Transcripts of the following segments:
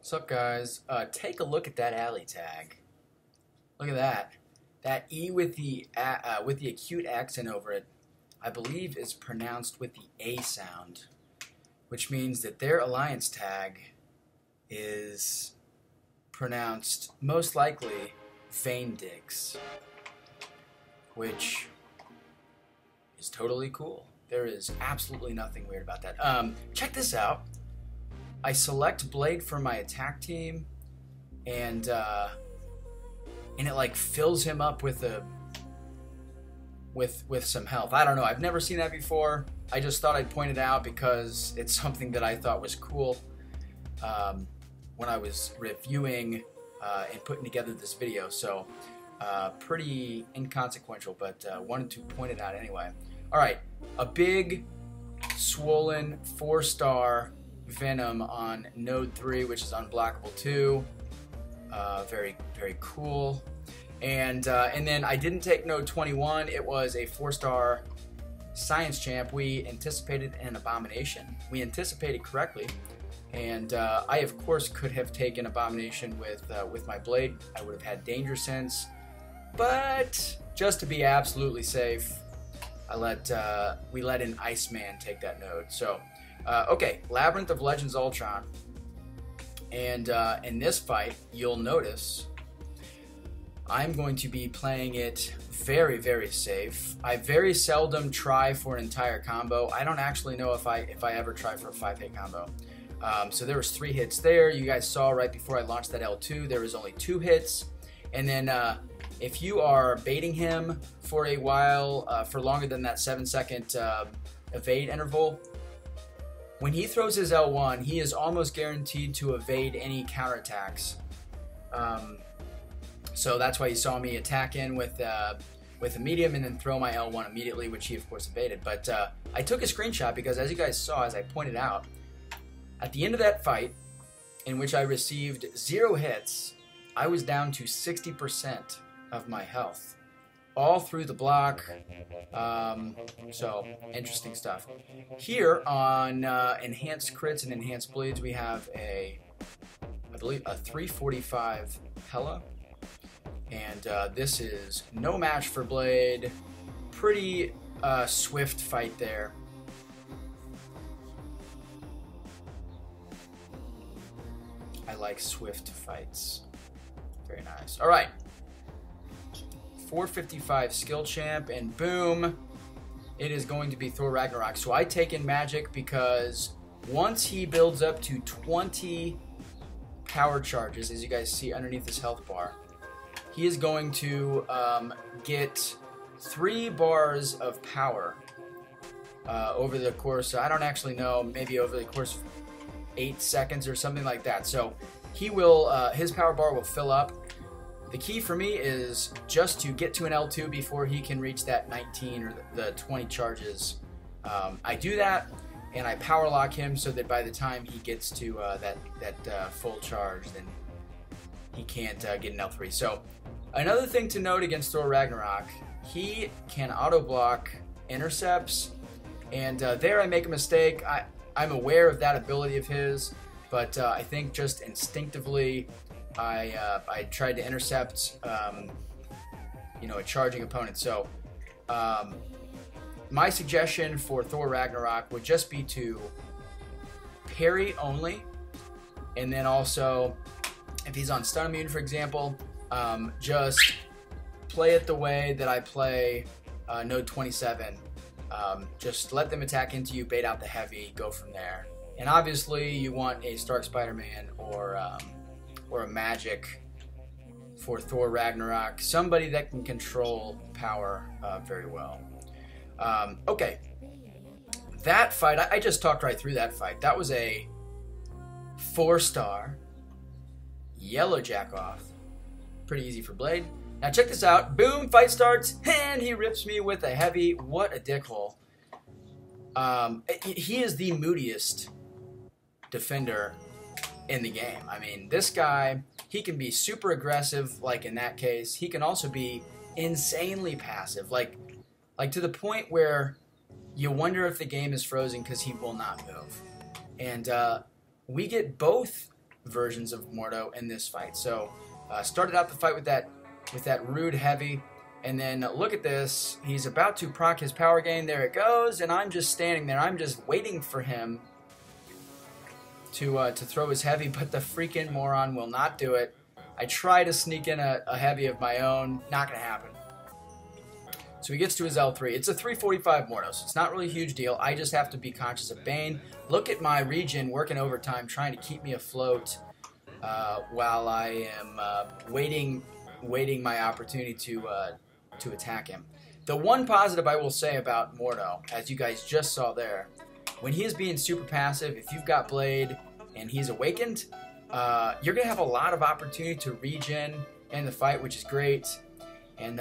What's up, guys? Take a look at that alley tag. Look at that. That E with the acute accent over it, I believe, is pronounced with the A sound, which means that their alliance tag is pronounced most likely VÉNDX, which is totally cool. There is absolutely nothing weird about that. Check this out. I select Blade for my attack team, and it like fills him up with some health. I don't know. I've never seen that before. I just thought I'd point it out because it's something that I thought was cool when I was reviewing and putting together this video. So pretty inconsequential, but wanted to point it out anyway. All right, a big, swollen 4-star Venom on node 3, which is unblockable 2. Very, very cool. And then I didn't take node 21. It was a 4-star science champ. We anticipated an abomination. We anticipated correctly, and I of course could have taken abomination with my blade. I would have had danger sense, but just to be absolutely safe, we let an Iceman take that node. So. Okay, Labyrinth of Legends Ultron, and in this fight, you'll notice I'm going to be playing it very, very safe. I very seldom try for an entire combo. I don't actually know if I ever try for a 5-hit combo. So there was 3 hits there. You guys saw right before I launched that L2, there was only 2 hits. And then if you are baiting him for a while, for longer than that 7-second evade interval, when he throws his L1, he is almost guaranteed to evade any counterattacks. So that's why you saw me attack in with a medium and then throw my L1 immediately, which he of course evaded. But I took a screenshot because, as you guys saw, as I pointed out, at the end of that fight, in which I received 0 hits, I was down to 60% of my health, all through the block. So interesting stuff. Here on enhanced crits and enhanced bleeds, we have I believe a 345 Hella, and this is no match for Blade. Pretty swift fight there. I like swift fights. Very nice. All right. 455 skill champ, and boom, it is going to be Thor Ragnarok. So I take in magic because once he builds up to 20 power charges, as you guys see underneath his health bar, he is going to get 3 bars of power over the course, I don't actually know, maybe over the course of 8 seconds or something like that. So he will, his power bar will fill up. The key for me is just to get to an L2 before he can reach that 19 or the 20 charges. I do that, and I power lock him so that by the time he gets to that full charge, then he can't get an L3. So another thing to note against Thor Ragnarok, he can auto block intercepts, and there I make a mistake. I'm aware of that ability of his, but I think just instinctively I tried to intercept, a charging opponent. So my suggestion for Thor Ragnarok would just be to parry only, and then also, if he's on stun immune, for example, just play it the way that I play node 27. Just let them attack into you, bait out the heavy, go from there. And obviously, you want a Stark Spider-Man or a magic for Thor Ragnarok, somebody that can control power very well. Okay, that fight, I just talked right through that fight. That was a 4-star yellow jack-off. Pretty easy for Blade. Now check this out. Boom, fight starts, and he rips me with a heavy. What a dickhole. He is the moodiest defender in the game. I mean, this guy, he can be super aggressive, like in that case. He can also be insanely passive, like to the point where you wonder if the game is frozen because he will not move. And we get both versions of Mordo in this fight. So started out the fight with that rude heavy, and then look at this. He's about to proc his power gain. There it goes, and I'm just standing there. I'm just waiting for him to throw his heavy, but the freaking moron will not do it. I try to sneak in a heavy of my own. Not going to happen. So he gets to his L3. It's a 345 Mordo, so it's not really a huge deal. I just have to be conscious of Bane. Look at my regen working overtime, trying to keep me afloat while I am waiting my opportunity to attack him. The one positive I will say about Mordo, as you guys just saw there, when he is being super passive, if you've got Blade and he's awakened, you're going to have a lot of opportunity to regen in the fight, which is great. And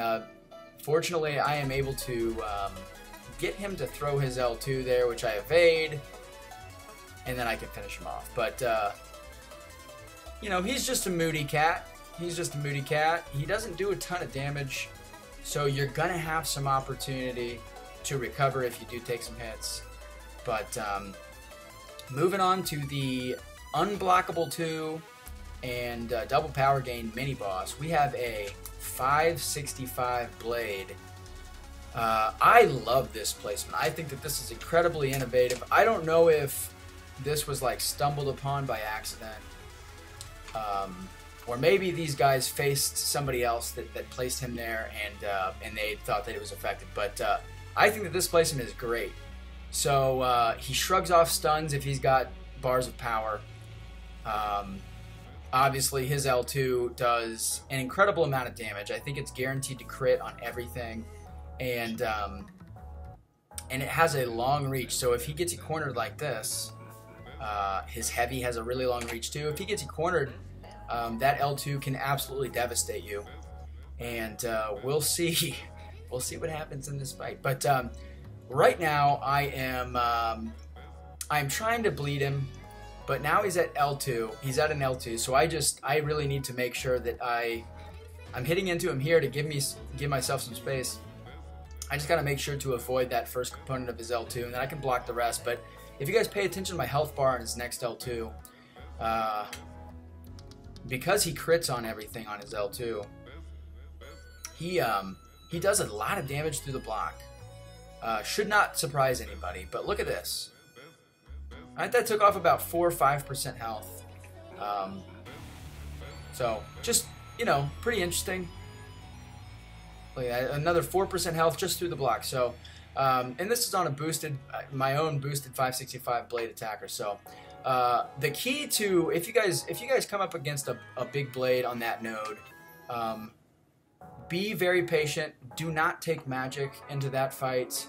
fortunately, I am able to get him to throw his L2 there, which I evade, and then I can finish him off. But, you know, he's just a moody cat. He's just a moody cat. He doesn't do a ton of damage, so you're going to have some opportunity to recover if you do take some hits. But moving on to the Unblockable 2 and double power gain mini boss, we have a 565 Blade. I love this placement. I think that this is incredibly innovative. I don't know if this was like stumbled upon by accident, or maybe these guys faced somebody else that placed him there and they thought that it was effective. But I think that this placement is great. So he shrugs off stuns if he's got bars of power. Obviously, his L2 does an incredible amount of damage. I think it's guaranteed to crit on everything, and it has a long reach. So if he gets you cornered like this, his heavy has a really long reach too. If he gets you cornered, that L2 can absolutely devastate you, and we'll see. We'll see what happens in this fight. But right now, I'm trying to bleed him. But now he's at L2. He's at an L2, so I really need to make sure that I'm hitting into him here to give myself some space. I just gotta make sure to avoid that first component of his L2, and then I can block the rest. But if you guys pay attention to my health bar on his next L2, because he crits on everything on his L2, he does a lot of damage through the block. Should not surprise anybody. But look at this. Alright, that took off about 4 or 5% health. So, just, you know, pretty interesting. Look at that, another 4% health just through the block. So, and this is on a boosted, my own boosted 565 Blade attacker. So, the key to, if you guys come up against a big Blade on that node, be very patient. Do not take magic into that fight.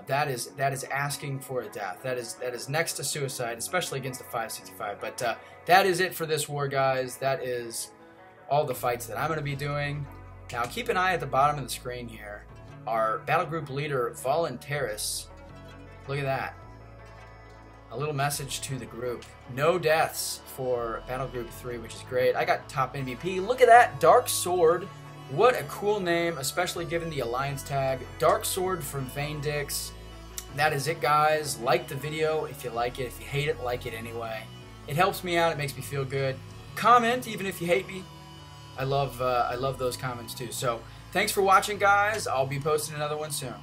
That is asking for a death. That is next to suicide, especially against a 565. But that is it for this war, guys. That is all the fights that I'm going to be doing. Now, keep an eye at the bottom of the screen here. Our battle group leader, Voluntaris. Look at that. A little message to the group. No deaths for battle group 3, which is great. I got top MVP. Look at that, Dark Sword. What a cool name, especially given the Alliance tag. Dark Sword from VÉNDX. That is it, guys. Like the video if you like it. If you hate it, like it anyway. It helps me out. It makes me feel good. Comment even if you hate me. I love those comments too. So thanks for watching, guys. I'll be posting another one soon.